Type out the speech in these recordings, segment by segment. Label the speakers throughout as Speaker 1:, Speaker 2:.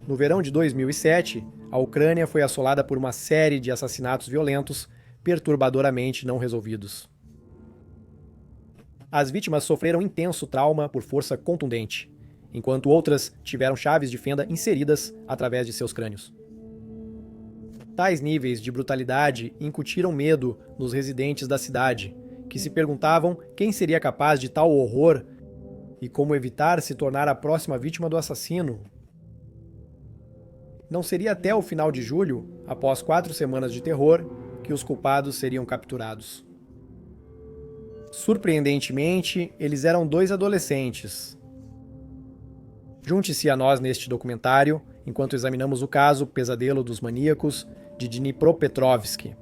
Speaker 1: No verão de 2007, a Ucrânia foi assolada por uma série de assassinatos violentos perturbadoramente não resolvidos. As vítimas sofreram intenso trauma por força contundente, enquanto outras tiveram chaves de fenda inseridas através de seus crânios. Tais níveis de brutalidade incutiram medo nos residentes da cidade, que se perguntavam quem seria capaz de tal horror e como evitar se tornar a próxima vítima do assassino. Não seria até o final de julho, após 4 semanas de terror, que os culpados seriam capturados. Surpreendentemente, eles eram 2 adolescentes. Junte-se a nós neste documentário, enquanto examinamos o caso Pesadelo dos Maníacos, de Dnipropetrovsk.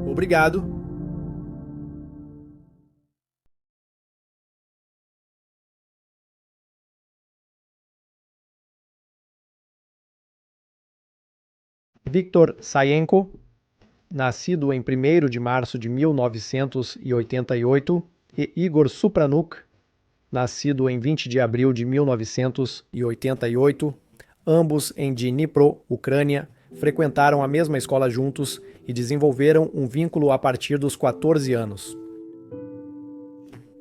Speaker 1: Obrigado. Viktor Sayenko, nascido em 1º de março de 1988, e Igor Supranuk, nascido em 20 de abril de 1988, ambos em Dnipro, Ucrânia, frequentaram a mesma escola juntos e desenvolveram um vínculo a partir dos 14 anos.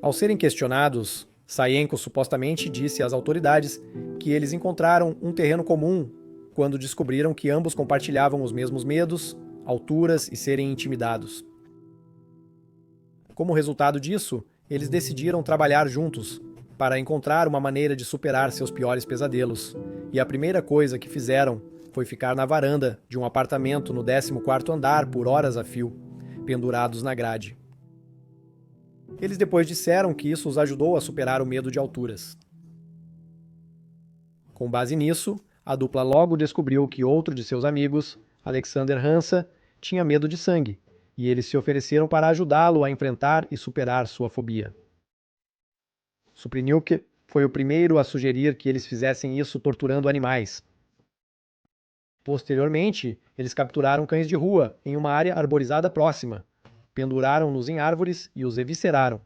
Speaker 1: Ao serem questionados, Sayenko supostamente disse às autoridades que eles encontraram um terreno comum quando descobriram que ambos compartilhavam os mesmos medos, alturas e serem intimidados. Como resultado disso, eles decidiram trabalhar juntos para encontrar uma maneira de superar seus piores pesadelos, e a primeira coisa que fizeram foi ficar na varanda de um apartamento no 14º andar por horas a fio, pendurados na grade. Eles depois disseram que isso os ajudou a superar o medo de alturas. Com base nisso, a dupla logo descobriu que outro de seus amigos, Alexander Hansa, tinha medo de sangue, e eles se ofereceram para ajudá-lo a enfrentar e superar sua fobia. Supreniuk foi o primeiro a sugerir que eles fizessem isso torturando animais. Posteriormente, eles capturaram cães de rua em uma área arborizada próxima, penduraram-nos em árvores e os evisceraram.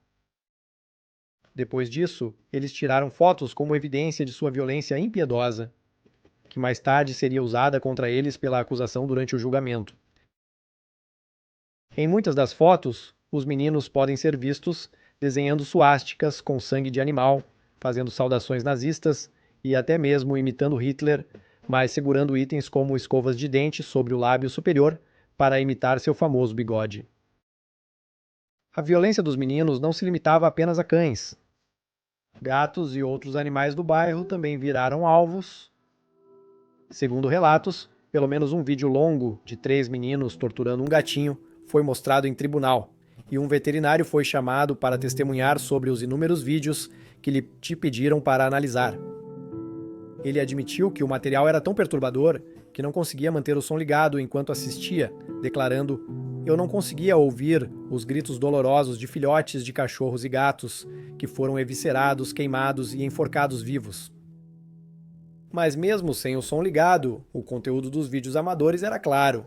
Speaker 1: Depois disso, eles tiraram fotos como evidência de sua violência impiedosa, que mais tarde seria usada contra eles pela acusação durante o julgamento. Em muitas das fotos, os meninos podem ser vistos desenhando suásticas com sangue de animal, fazendo saudações nazistas e até mesmo imitando Hitler, mas segurando itens como escovas de dente sobre o lábio superior para imitar seu famoso bigode. A violência dos meninos não se limitava apenas a cães. Gatos e outros animais do bairro também viraram alvos. Segundo relatos, pelo menos um vídeo longo de 3 meninos torturando um gatinho foi mostrado em tribunal, e um veterinário foi chamado para testemunhar sobre os inúmeros vídeos que lhe pediram para analisar. Ele admitiu que o material era tão perturbador que não conseguia manter o som ligado enquanto assistia, declarando: "Eu não conseguia ouvir os gritos dolorosos de filhotes de cachorros e gatos que foram eviscerados, queimados e enforcados vivos." Mas mesmo sem o som ligado, o conteúdo dos vídeos amadores era claro.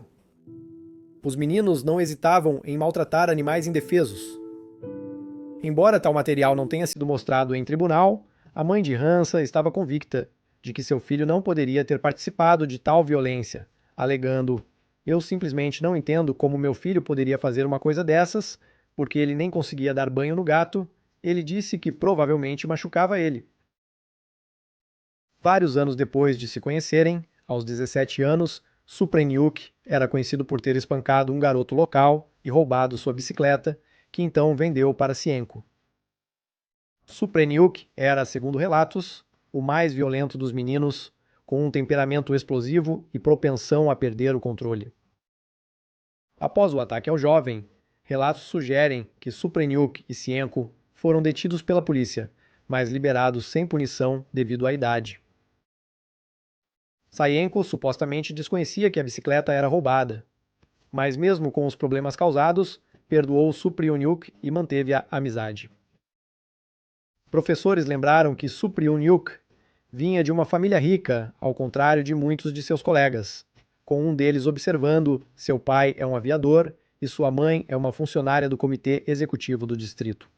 Speaker 1: Os meninos não hesitavam em maltratar animais indefesos. Embora tal material não tenha sido mostrado em tribunal, a mãe de Hansa estava convicta de que seu filho não poderia ter participado de tal violência, alegando: "Eu simplesmente não entendo como meu filho poderia fazer uma coisa dessas, porque ele nem conseguia dar banho no gato, ele disse que provavelmente machucava ele." Vários anos depois de se conhecerem, aos 17 anos, Supreniuk era conhecido por ter espancado um garoto local e roubado sua bicicleta, que então vendeu para Sienko. Supreniuk era, segundo relatos, o mais violento dos meninos, com um temperamento explosivo e propensão a perder o controle. Após o ataque ao jovem, relatos sugerem que Supreniuk e Sienko foram detidos pela polícia, mas liberados sem punição devido à idade. Sayenko supostamente desconhecia que a bicicleta era roubada, mas mesmo com os problemas causados, perdoou Suprioniuk e manteve a amizade. Professores lembraram que Suprioniuk vinha de uma família rica, ao contrário de muitos de seus colegas, com um deles observando: seu pai é um aviador e sua mãe é uma funcionária do comitê executivo do distrito.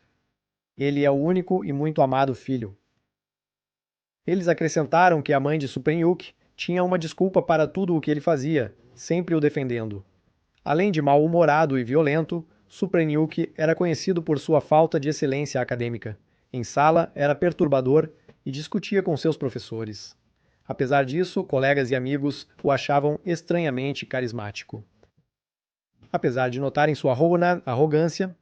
Speaker 1: Ele é o único e muito amado filho. Eles acrescentaram que a mãe de Suprioniuk tinha uma desculpa para tudo o que ele fazia, sempre o defendendo. Além de mal-humorado e violento, Suprioniuk era conhecido por sua falta de excelência acadêmica. Em sala, era perturbador e discutia com seus professores. Apesar disso, colegas e amigos o achavam estranhamente carismático. Apesar de notarem sua arrogância,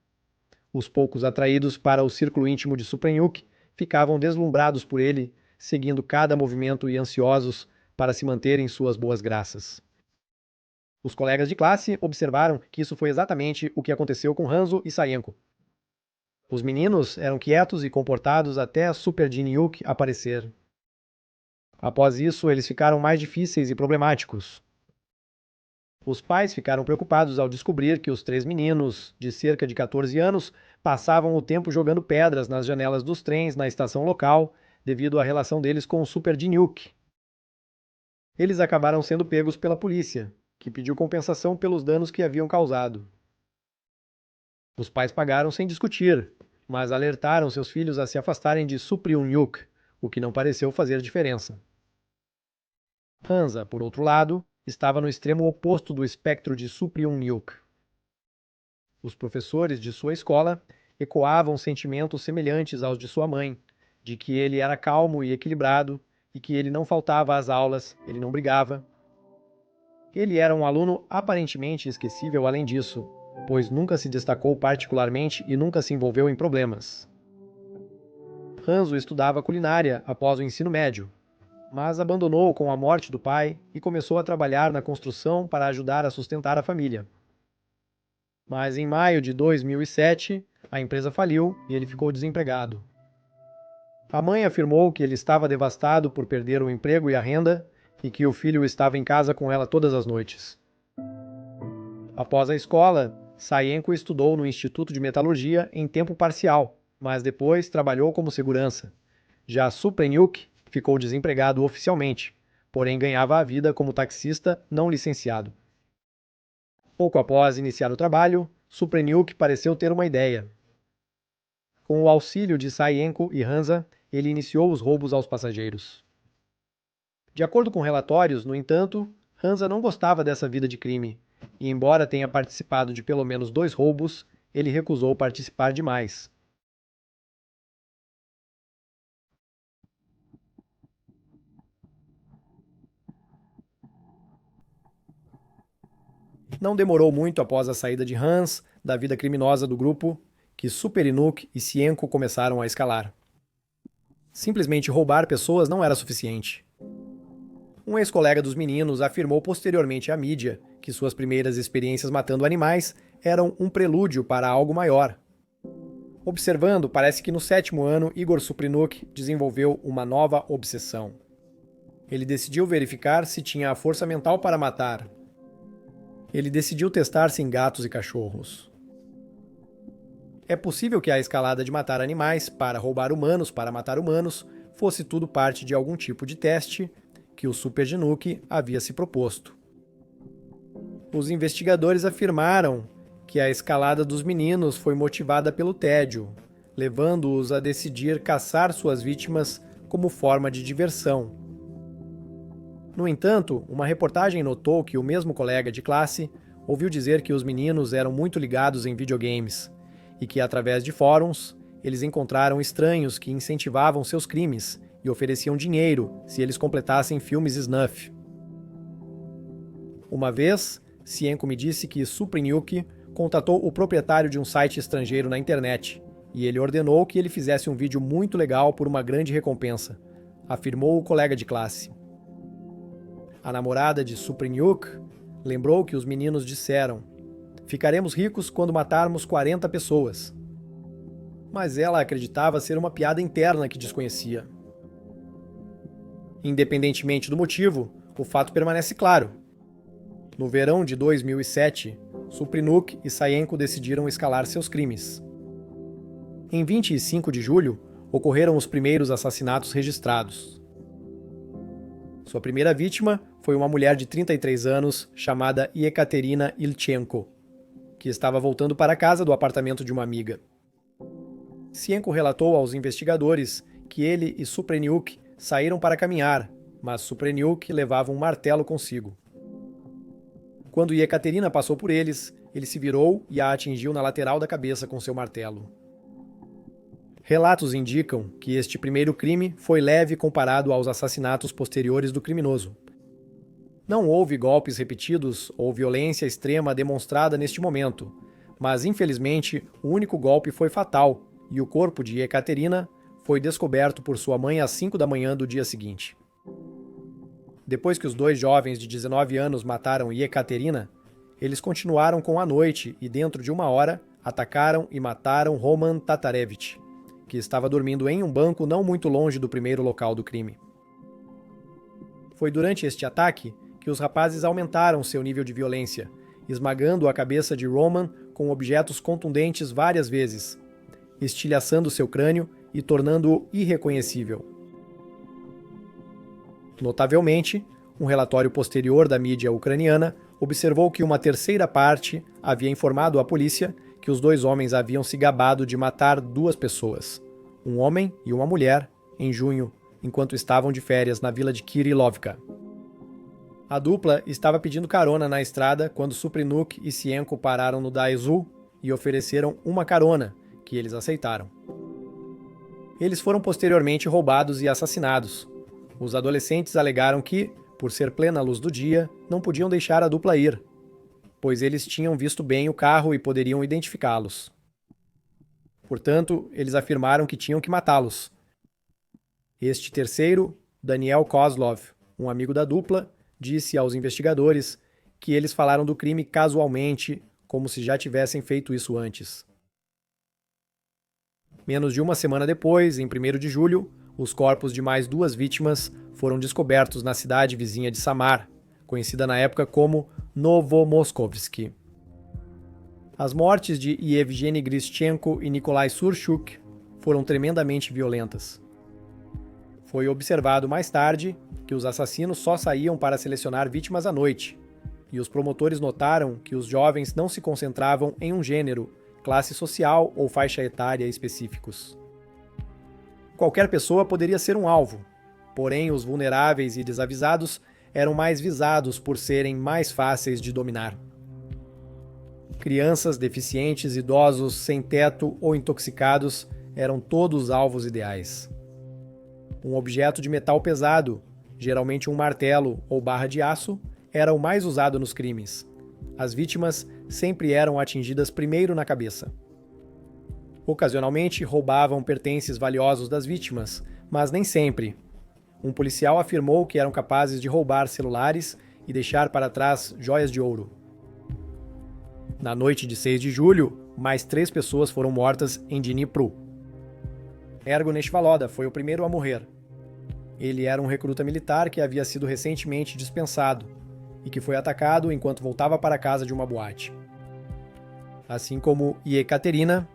Speaker 1: os poucos atraídos para o círculo íntimo de Suprioniuk ficavam deslumbrados por ele, seguindo cada movimento e ansiosos para se manter em suas boas graças. Os colegas de classe observaram que isso foi exatamente o que aconteceu com Hanzo e Sayenko. Os meninos eram quietos e comportados até Superdiniuk aparecer. Após isso, eles ficaram mais difíceis e problemáticos. Os pais ficaram preocupados ao descobrir que os 3 meninos, de cerca de 14 anos, passavam o tempo jogando pedras nas janelas dos trens na estação local, devido à relação deles com o Superdiniuk. Eles acabaram sendo pegos pela polícia, que pediu compensação pelos danos que haviam causado. Os pais pagaram sem discutir, mas alertaram seus filhos a se afastarem de Suprioniuk, o que não pareceu fazer diferença. Hansa, por outro lado, estava no extremo oposto do espectro de Suprioniuk. Os professores de sua escola ecoavam sentimentos semelhantes aos de sua mãe, de que ele era calmo e equilibrado, e que ele não faltava às aulas, ele não brigava. Ele era um aluno aparentemente esquecível além disso, pois nunca se destacou particularmente e nunca se envolveu em problemas. Hanzo estudava culinária após o ensino médio, mas abandonou com a morte do pai e começou a trabalhar na construção para ajudar a sustentar a família. Mas em maio de 2007, a empresa faliu e ele ficou desempregado. A mãe afirmou que ele estava devastado por perder o emprego e a renda e que o filho estava em casa com ela todas as noites. Após a escola, Sayenko estudou no Instituto de Metalurgia em tempo parcial, mas depois trabalhou como segurança. Já Suprioniuk ficou desempregado oficialmente, porém ganhava a vida como taxista não licenciado. Pouco após iniciar o trabalho, Suprioniuk pareceu ter uma ideia. Com o auxílio de Sayenko e Hansa, ele iniciou os roubos aos passageiros. De acordo com relatórios, no entanto, Hansa não gostava dessa vida de crime, e embora tenha participado de pelo menos 2 roubos, ele recusou participar de mais. Não demorou muito após a saída de Hans da vida criminosa do grupo que Suprioniuk e Sienko começaram a escalar. Simplesmente roubar pessoas não era suficiente. Um ex-colega dos meninos afirmou posteriormente à mídia que suas primeiras experiências matando animais eram um prelúdio para algo maior. Observando, parece que no 7º ano, Igor Suprioniuk desenvolveu uma nova obsessão. Ele decidiu verificar se tinha a força mental para matar. Ele decidiu testar-se em gatos e cachorros. É possível que a escalada de matar animais para roubar humanos para matar humanos fosse tudo parte de algum tipo de teste que o Superdiniuk havia se proposto. Os investigadores afirmaram que a escalada dos meninos foi motivada pelo tédio, levando-os a decidir caçar suas vítimas como forma de diversão. No entanto, uma reportagem notou que o mesmo colega de classe ouviu dizer que os meninos eram muito ligados em videogames e que, através de fóruns, eles encontraram estranhos que incentivavam seus crimes e ofereciam dinheiro se eles completassem filmes snuff. Uma vez, Sienko me disse que Suprioniuk contatou o proprietário de um site estrangeiro na internet e ele ordenou que ele fizesse um vídeo muito legal por uma grande recompensa, afirmou o colega de classe. A namorada de Suprioniuk lembrou que os meninos disseram: "Ficaremos ricos quando matarmos 40 pessoas." mas ela acreditava ser uma piada interna que desconhecia. Independentemente do motivo, o fato permanece claro. No verão de 2007, Suprinuk e Sayenko decidiram escalar seus crimes. Em 25 de julho, ocorreram os primeiros assassinatos registrados. Sua primeira vítima foi uma mulher de 33 anos chamada Yekaterina Ilchenko, que estava voltando para casa do apartamento de uma amiga. Sienko relatou aos investigadores que ele e Supreniuk saíram para caminhar, mas Supreniuk levava um martelo consigo. Quando Yekaterina passou por eles, ele se virou e a atingiu na lateral da cabeça com seu martelo. Relatos indicam que este primeiro crime foi leve comparado aos assassinatos posteriores do criminoso. Não houve golpes repetidos ou violência extrema demonstrada neste momento, mas infelizmente o único golpe foi fatal e o corpo de Yekaterina foi descoberto por sua mãe às 5 da manhã do dia seguinte. Depois que os dois jovens de 19 anos mataram Yekaterina, eles continuaram com a noite e dentro de uma hora atacaram e mataram Roman Tatarevich, que estava dormindo em um banco não muito longe do primeiro local do crime. Foi durante este ataque que os rapazes aumentaram seu nível de violência, esmagando a cabeça de Roman com objetos contundentes várias vezes, estilhaçando seu crânio e tornando-o irreconhecível. Notavelmente, um relatório posterior da mídia ucraniana observou que uma terceira parte havia informado à polícia que os dois homens haviam se gabado de matar duas pessoas, um homem e uma mulher, em junho, enquanto estavam de férias na vila de Kirilovka. A dupla estava pedindo carona na estrada quando Suprinuk e Sienko pararam no Daizu e ofereceram uma carona, que eles aceitaram. Eles foram posteriormente roubados e assassinados. Os adolescentes alegaram que, por ser plena luz do dia, não podiam deixar a dupla ir, pois eles tinham visto bem o carro e poderiam identificá-los. Portanto, eles afirmaram que tinham que matá-los. Este terceiro, Daniel Kozlov, um amigo da dupla, disse aos investigadores que eles falaram do crime casualmente, como se já tivessem feito isso antes. Menos de uma semana depois, em 1º de julho, os corpos de mais duas vítimas foram descobertos na cidade vizinha de Samar, conhecida na época como Novomoskovsk. As mortes de Yevgeny Grishchenko e Nikolai Surchuk foram tremendamente violentas. Foi observado mais tarde que os assassinos só saíam para selecionar vítimas à noite, e os promotores notaram que os jovens não se concentravam em um gênero, classe social ou faixa etária específicos. Qualquer pessoa poderia ser um alvo, porém os vulneráveis e desavisados eram mais visados por serem mais fáceis de dominar. Crianças, deficientes, idosos, sem teto ou intoxicados eram todos alvos ideais. Um objeto de metal pesado, geralmente um martelo ou barra de aço, era o mais usado nos crimes. As vítimas sempre eram atingidas primeiro na cabeça. Ocasionalmente roubavam pertences valiosos das vítimas, mas nem sempre. Um policial afirmou que eram capazes de roubar celulares e deixar para trás joias de ouro. Na noite de 6 de julho, mais 3 pessoas foram mortas em Dnipro. Ergo Neshvaloda foi o primeiro a morrer. Ele era um recruta militar que havia sido recentemente dispensado e que foi atacado enquanto voltava para casa de uma boate. Assim como Yekaterina,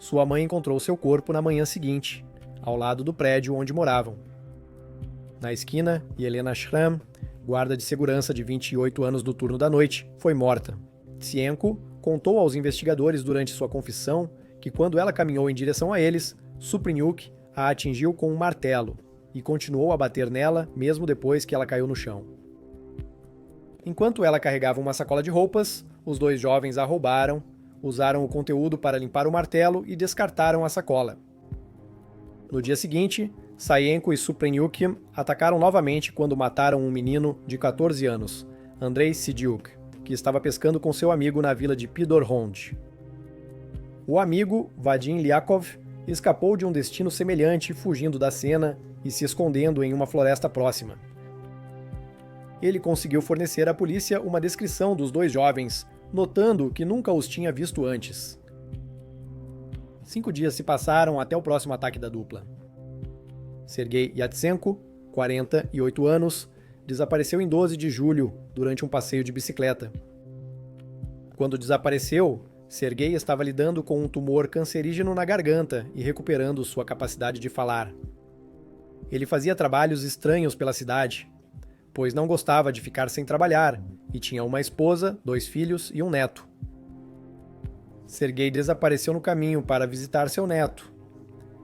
Speaker 1: sua mãe encontrou seu corpo na manhã seguinte, ao lado do prédio onde moravam. Na esquina, Yelena Shram, guarda de segurança de 28 anos do turno da noite, foi morta. Sienko contou aos investigadores durante sua confissão que quando ela caminhou em direção a eles, Suprinuk a atingiu com um martelo e continuou a bater nela mesmo depois que ela caiu no chão. Enquanto ela carregava uma sacola de roupas, os dois jovens a roubaram, usaram o conteúdo para limpar o martelo e descartaram a sacola. No dia seguinte, Sayenko e Suprenuk atacaram novamente quando mataram um menino de 14 anos, Andrei Sidiuk, que estava pescando com seu amigo na vila de Pidorhond. O amigo, Vadim Lyakov, escapou de um destino semelhante fugindo da cena e se escondendo em uma floresta próxima. Ele conseguiu fornecer à polícia uma descrição dos dois jovens, notando que nunca os tinha visto antes. 5 dias se passaram até o próximo ataque da dupla. Sergei Yatsenko, 48 anos, desapareceu em 12 de julho durante um passeio de bicicleta. Quando desapareceu, Sergei estava lidando com um tumor cancerígeno na garganta e recuperando sua capacidade de falar. Ele fazia trabalhos estranhos pela cidade, pois não gostava de ficar sem trabalhar e tinha uma esposa, 2 filhos e um neto. Sergei desapareceu no caminho para visitar seu neto.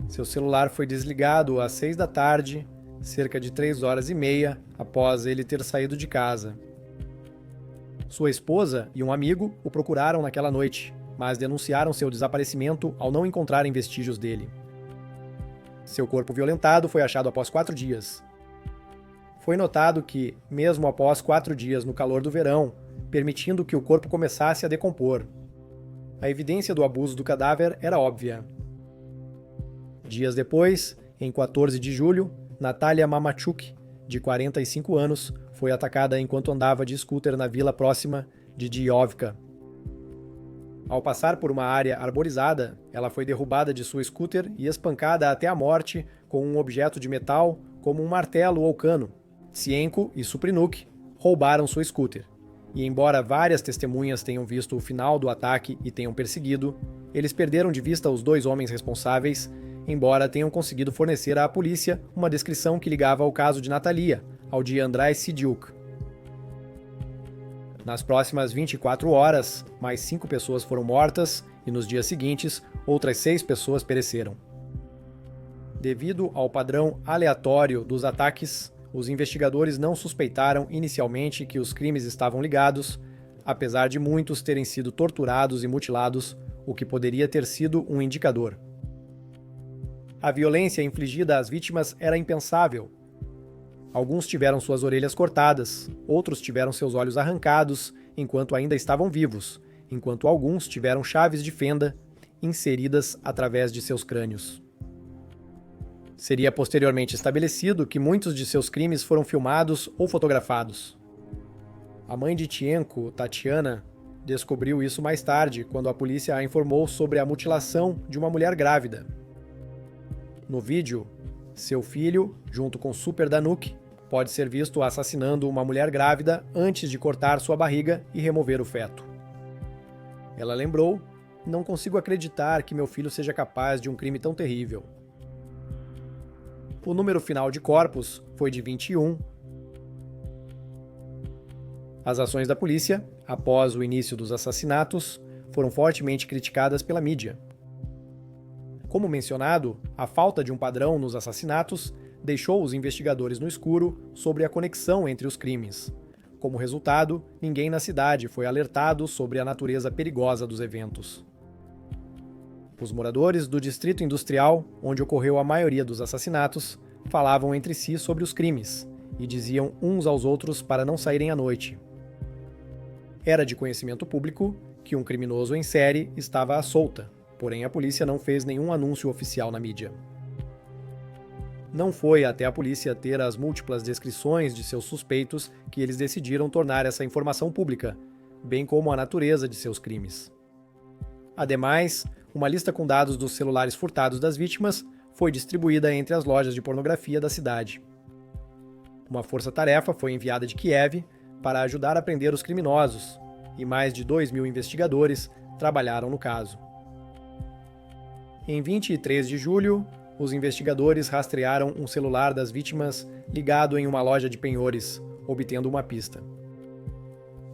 Speaker 1: Seu celular foi desligado às 6 da tarde, cerca de 3h30 após ele ter saído de casa. Sua esposa e um amigo o procuraram naquela noite, mas denunciaram seu desaparecimento ao não encontrarem vestígios dele. Seu corpo violentado foi achado após 4 dias. Foi notado que, mesmo após 4 dias no calor do verão, permitindo que o corpo começasse a decompor, a evidência do abuso do cadáver era óbvia. Dias depois, em 14 de julho, Natalia Mamachuk, de 45 anos, foi atacada enquanto andava de scooter na vila próxima de Diovka. Ao passar por uma área arborizada, ela foi derrubada de sua scooter e espancada até a morte com um objeto de metal, como um martelo ou cano. Tsienko e Suprinuk roubaram sua scooter. E embora várias testemunhas tenham visto o final do ataque e tenham perseguido, eles perderam de vista os 2 homens responsáveis, embora tenham conseguido fornecer à polícia uma descrição que ligava o caso de Natalia ao de Andrei Sidiuk. Nas próximas 24 horas, mais 5 pessoas foram mortas e nos dias seguintes, outras 6 pessoas pereceram. Devido ao padrão aleatório dos ataques, os investigadores não suspeitaram inicialmente que os crimes estavam ligados, apesar de muitos terem sido torturados e mutilados, o que poderia ter sido um indicador. A violência infligida às vítimas era impensável. Alguns tiveram suas orelhas cortadas, outros tiveram seus olhos arrancados enquanto ainda estavam vivos, enquanto alguns tiveram chaves de fenda inseridas através de seus crânios. Seria posteriormente estabelecido que muitos de seus crimes foram filmados ou fotografados. A mãe de Tsienko, Tatiana, descobriu isso mais tarde, quando a polícia a informou sobre a mutilação de uma mulher grávida. No vídeo, seu filho, junto com Super Danuk, pode ser visto assassinando uma mulher grávida antes de cortar sua barriga e remover o feto. Ela lembrou: "Não consigo acreditar que meu filho seja capaz de um crime tão terrível." O número final de corpos foi de 21. As ações da polícia, após o início dos assassinatos, foram fortemente criticadas pela mídia. Como mencionado, a falta de um padrão nos assassinatos deixou os investigadores no escuro sobre a conexão entre os crimes. Como resultado, ninguém na cidade foi alertado sobre a natureza perigosa dos eventos. Os moradores do distrito industrial, onde ocorreu a maioria dos assassinatos, falavam entre si sobre os crimes e diziam uns aos outros para não saírem à noite. Era de conhecimento público que um criminoso em série estava à solta, porém a polícia não fez nenhum anúncio oficial na mídia. Não foi até a polícia ter as múltiplas descrições de seus suspeitos que eles decidiram tornar essa informação pública, bem como a natureza de seus crimes. Ademais, uma lista com dados dos celulares furtados das vítimas foi distribuída entre as lojas de pornografia da cidade. Uma força-tarefa foi enviada de Kiev para ajudar a prender os criminosos, e mais de 2.000 investigadores trabalharam no caso. Em 23 de julho, os investigadores rastrearam um celular das vítimas ligado em uma loja de penhores, obtendo uma pista.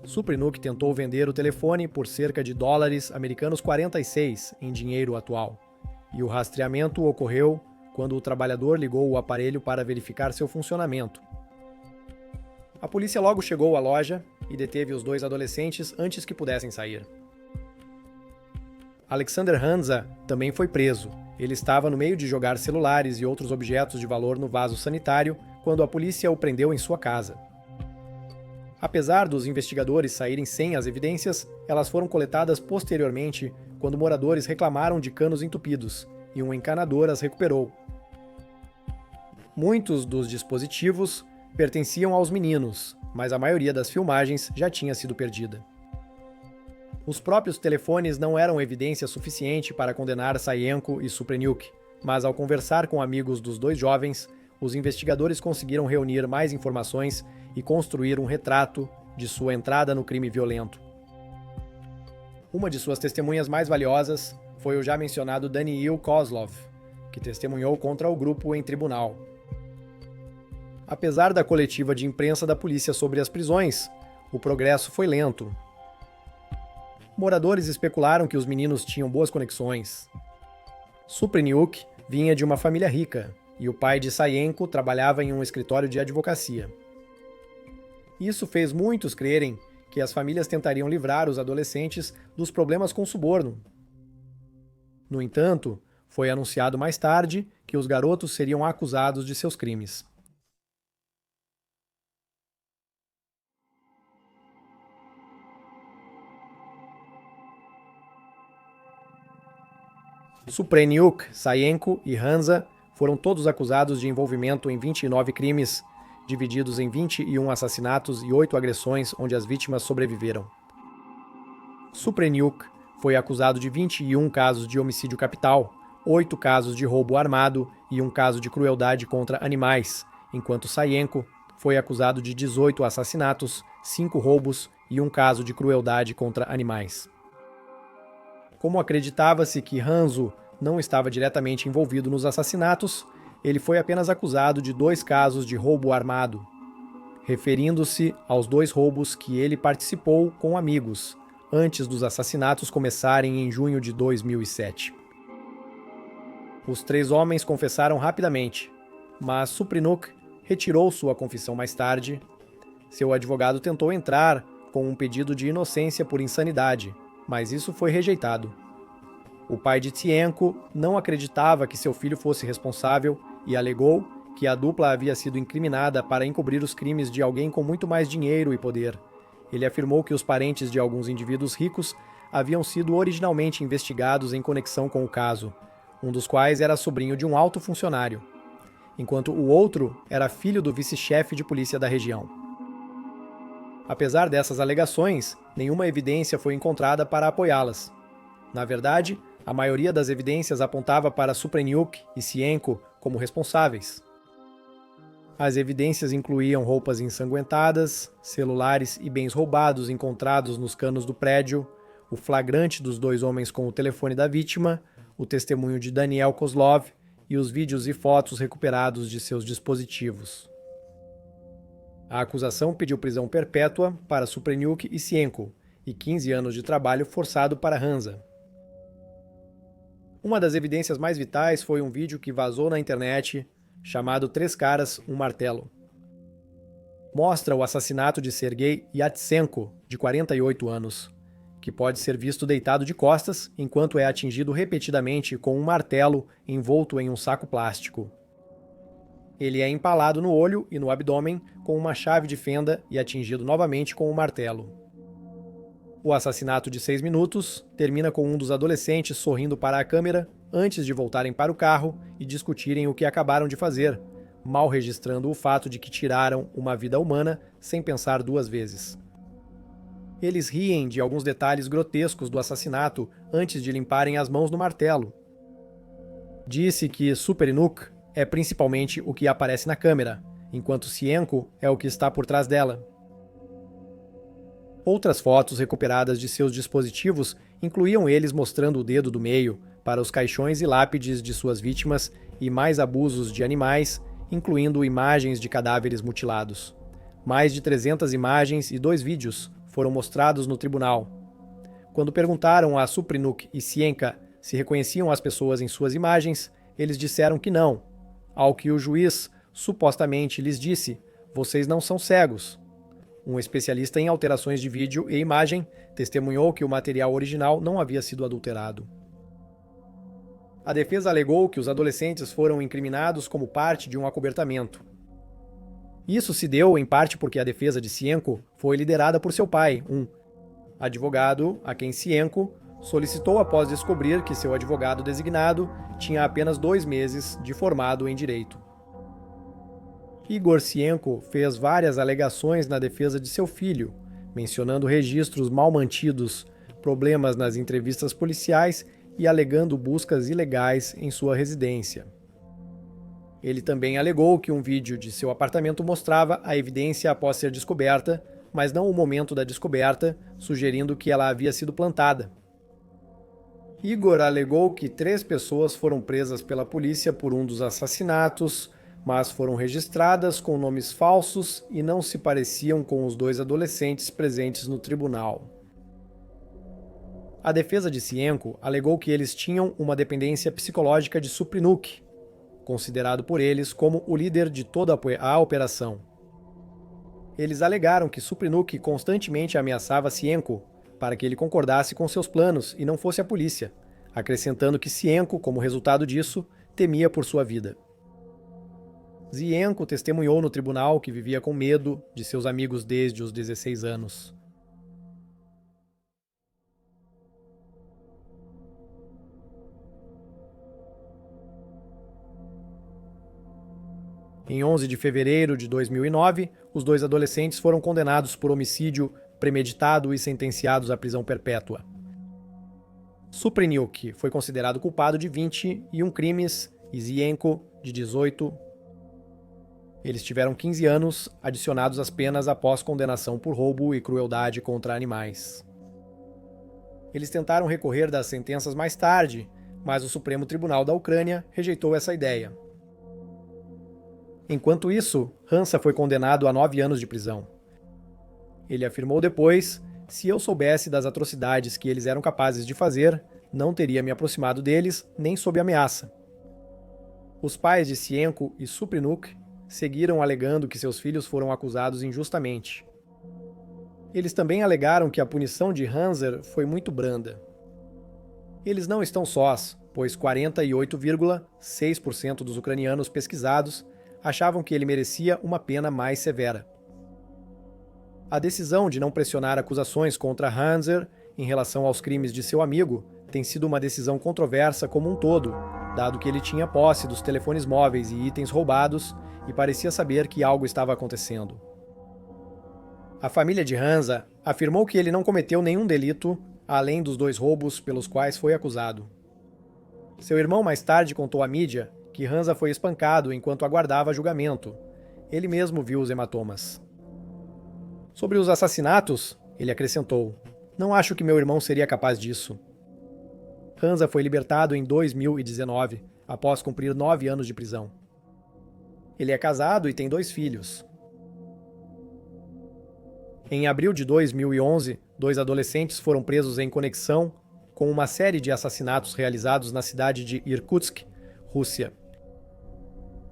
Speaker 1: Suprinuk tentou vender o telefone por cerca de $46 em dinheiro atual, e o rastreamento ocorreu quando o trabalhador ligou o aparelho para verificar seu funcionamento. A polícia logo chegou à loja e deteve os 2 adolescentes antes que pudessem sair. Alexander Hanza também foi preso. Ele estava no meio de jogar celulares e outros objetos de valor no vaso sanitário quando a polícia o prendeu em sua casa. Apesar dos investigadores saírem sem as evidências, elas foram coletadas posteriormente quando moradores reclamaram de canos entupidos, e um encanador as recuperou. Muitos dos dispositivos pertenciam aos meninos, mas a maioria das filmagens já tinha sido perdida. Os próprios telefones não eram evidência suficiente para condenar Sayenko e Suprenyuk, mas ao conversar com amigos dos dois jovens, os investigadores conseguiram reunir mais informações e construir um retrato de sua entrada no crime violento. Uma de suas testemunhas mais valiosas foi o já mencionado Daniil Kozlov, que testemunhou contra o grupo em tribunal. Apesar da coletiva de imprensa da polícia sobre as prisões, o progresso foi lento. Moradores especularam que os meninos tinham boas conexões. Suprenyuk vinha de uma família rica, e o pai de Sayenko trabalhava em um escritório de advocacia. Isso fez muitos crerem que as famílias tentariam livrar os adolescentes dos problemas com suborno. No entanto, foi anunciado mais tarde que os garotos seriam acusados de seus crimes. Suprenyuk, Sayenko e Hansa foram todos acusados de envolvimento em 29 crimes, divididos em 21 assassinatos e 8 agressões onde as vítimas sobreviveram. Suprenyuk foi acusado de 21 casos de homicídio capital, 8 casos de roubo armado e um caso de crueldade contra animais, enquanto Sayenko foi acusado de 18 assassinatos, 5 roubos e um caso de crueldade contra animais. Como acreditava-se que Hanzo não estava diretamente envolvido nos assassinatos, ele foi apenas acusado de 2 casos de roubo armado, referindo-se aos 2 roubos que ele participou com amigos, antes dos assassinatos começarem em junho de 2007. Os 3 homens confessaram rapidamente, mas Suprenyuk retirou sua confissão mais tarde. Seu advogado tentou entrar com um pedido de inocência por insanidade, mas isso foi rejeitado. O pai de Tsienko não acreditava que seu filho fosse responsável e alegou que a dupla havia sido incriminada para encobrir os crimes de alguém com muito mais dinheiro e poder. Ele afirmou que os parentes de alguns indivíduos ricos haviam sido originalmente investigados em conexão com o caso, um dos quais era sobrinho de um alto funcionário, enquanto o outro era filho do vice-chefe de polícia da região. Apesar dessas alegações, nenhuma evidência foi encontrada para apoiá-las. Na verdade, a maioria das evidências apontava para Suprenyuk e Tsienko como responsáveis. As evidências incluíam roupas ensanguentadas, celulares e bens roubados encontrados nos canos do prédio, o flagrante dos 2 homens com o telefone da vítima, o testemunho de Daniel Kozlov e os vídeos e fotos recuperados de seus dispositivos. A acusação pediu prisão perpétua para Suprenyuk e Tsienko e 15 anos de trabalho forçado para Hansa. Uma das evidências mais vitais foi um vídeo que vazou na internet chamado 3 Caras, um Martelo. Mostra o assassinato de Sergei Yatsenko, de 48 anos, que pode ser visto deitado de costas enquanto é atingido repetidamente com um martelo envolto em um saco plástico. Ele é empalado no olho e no abdômen com uma chave de fenda e atingido novamente com um martelo. O assassinato de 6 minutos termina com um dos adolescentes sorrindo para a câmera antes de voltarem para o carro e discutirem o que acabaram de fazer, mal registrando o fato de que tiraram uma vida humana sem pensar 2 vezes. Eles riem de alguns detalhes grotescos do assassinato antes de limparem as mãos no martelo. Disse que Suprenyuk é principalmente o que aparece na câmera, enquanto Tsienko é o que está por trás dela. Outras fotos recuperadas de seus dispositivos incluíam eles mostrando o dedo do meio para os caixões e lápides de suas vítimas e mais abusos de animais, incluindo imagens de cadáveres mutilados. Mais de 300 imagens e 2 vídeos foram mostrados no tribunal. Quando perguntaram a Suprenyuk e Tsienko se reconheciam as pessoas em suas imagens, eles disseram que não, ao que o juiz supostamente lhes disse: "Vocês não são cegos." Um especialista em alterações de vídeo e imagem testemunhou que o material original não havia sido adulterado. A defesa alegou que os adolescentes foram incriminados como parte de um acobertamento. Isso se deu em parte porque a defesa de Tsienko foi liderada por seu pai, um advogado a quem Tsienko solicitou após descobrir que seu advogado designado tinha apenas 2 meses de formado em direito. Igor Tsienko fez várias alegações na defesa de seu filho, mencionando registros mal mantidos, problemas nas entrevistas policiais e alegando buscas ilegais em sua residência. Ele também alegou que um vídeo de seu apartamento mostrava a evidência após ser descoberta, mas não o momento da descoberta, sugerindo que ela havia sido plantada. Igor alegou que 3 pessoas foram presas pela polícia por um dos assassinatos, mas foram registradas com nomes falsos e não se pareciam com os 2 adolescentes presentes no tribunal. A defesa de Cienko alegou que eles tinham uma dependência psicológica de Suprinuk, considerado por eles como o líder de toda a operação. Eles alegaram que Suprinuk constantemente ameaçava Cienko para que ele concordasse com seus planos e não fosse a polícia, acrescentando que Cienko, como resultado disso, temia por sua vida. Zienko testemunhou no tribunal que vivia com medo de seus amigos desde os 16 anos. Em 11 de fevereiro de 2009, os 2 adolescentes foram condenados por homicídio premeditado e sentenciados à prisão perpétua. Suprinuk foi considerado culpado de 21 crimes e Zienko de 18. Eles tiveram 15 anos adicionados às penas após condenação por roubo e crueldade contra animais. Eles tentaram recorrer das sentenças mais tarde, mas o Supremo Tribunal da Ucrânia rejeitou essa ideia. Enquanto isso, Hansa foi condenado a 9 anos de prisão. Ele afirmou depois: se eu soubesse das atrocidades que eles eram capazes de fazer, não teria me aproximado deles nem sob ameaça. Os pais de Cienko e Suprinuk seguiram alegando que seus filhos foram acusados injustamente. Eles também alegaram que a punição de Hanser foi muito branda. Eles não estão sós, pois 48,6% dos ucranianos pesquisados achavam que ele merecia uma pena mais severa. A decisão de não pressionar acusações contra Hanser em relação aos crimes de seu amigo tem sido uma decisão controversa como um todo, dado que ele tinha posse dos telefones móveis e itens roubados e parecia saber que algo estava acontecendo. A família de Hansa afirmou que ele não cometeu nenhum delito, além dos 2 roubos pelos quais foi acusado. Seu irmão mais tarde contou à mídia que Hansa foi espancado enquanto aguardava julgamento. Ele mesmo viu os hematomas. Sobre os assassinatos, ele acrescentou: não acho que meu irmão seria capaz disso. Hansa foi libertado em 2019, após cumprir 9 anos de prisão. Ele é casado e tem 2 filhos. Em abril de 2011, 2 adolescentes foram presos em conexão com uma série de assassinatos realizados na cidade de Irkutsk, Rússia.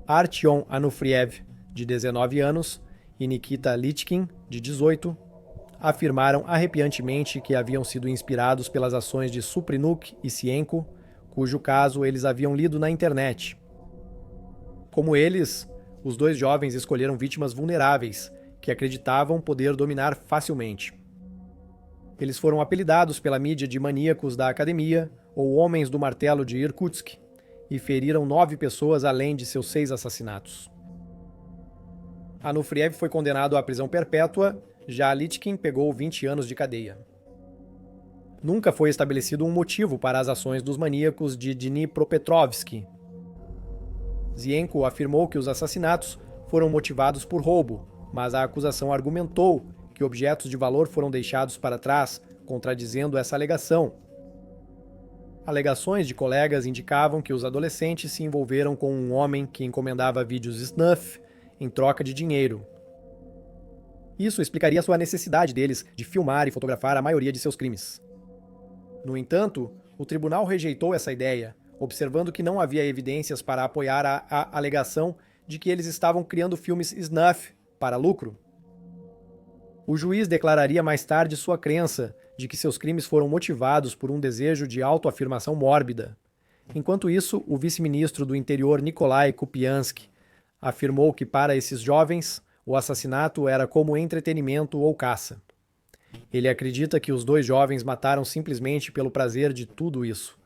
Speaker 1: Artyom Anufriev, de 19 anos, e Nikita Litkin, de 18, afirmaram arrepiantemente que haviam sido inspirados pelas ações de Suprinuk e Cienko, cujo caso eles haviam lido na internet. Como eles, os 2 jovens escolheram vítimas vulneráveis, que acreditavam poder dominar facilmente. Eles foram apelidados pela mídia de maníacos da academia ou homens do martelo de Irkutsk e feriram 9 pessoas além de seus 6 assassinatos. Anufriev foi condenado à prisão perpétua, já Litkin pegou 20 anos de cadeia. Nunca foi estabelecido um motivo para as ações dos maníacos de Dnipropetrovsk. Zienko afirmou que os assassinatos foram motivados por roubo, mas a acusação argumentou que objetos de valor foram deixados para trás, contradizendo essa alegação. Alegações de colegas indicavam que os adolescentes se envolveram com um homem que encomendava vídeos snuff em troca de dinheiro. Isso explicaria sua necessidade deles de filmar e fotografar a maioria de seus crimes. No entanto, o tribunal rejeitou essa ideia, observando que não havia evidências para apoiar a alegação de que eles estavam criando filmes snuff para lucro. O juiz declararia mais tarde sua crença de que seus crimes foram motivados por um desejo de autoafirmação mórbida. Enquanto isso, o vice-ministro do Interior Nikolai Kupiansky afirmou que para esses jovens, o assassinato era como entretenimento ou caça. Ele acredita que os 2 jovens mataram simplesmente pelo prazer de tudo isso.